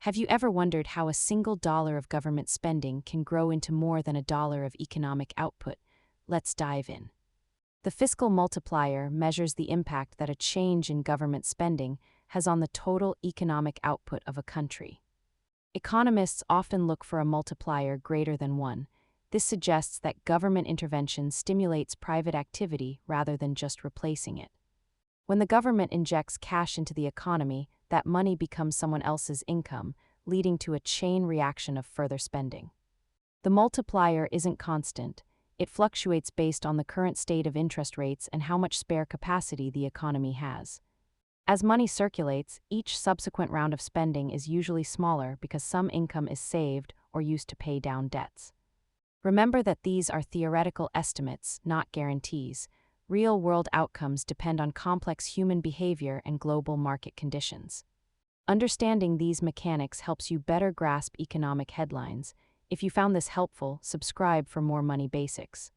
Have you ever wondered how a single dollar of government spending can grow into more than a dollar of economic output? Let's dive in. The fiscal multiplier measures the impact that a change in government spending has on the total economic output of a country. Economists often look for a multiplier greater than 1. This suggests that government intervention stimulates private activity rather than just replacing it. When the government injects cash into the economy, that money becomes someone else's income, leading to a chain reaction of further spending. The multiplier isn't constant. It fluctuates based on the current state of interest rates and how much spare capacity the economy has. As money circulates, each subsequent round of spending is usually smaller because some income is saved or used to pay down debts. Remember that these are theoretical estimates, not guarantees. Real-world outcomes depend on complex human behavior and global market conditions. Understanding these mechanics helps you better grasp economic headlines. If you found this helpful, subscribe for more money basics.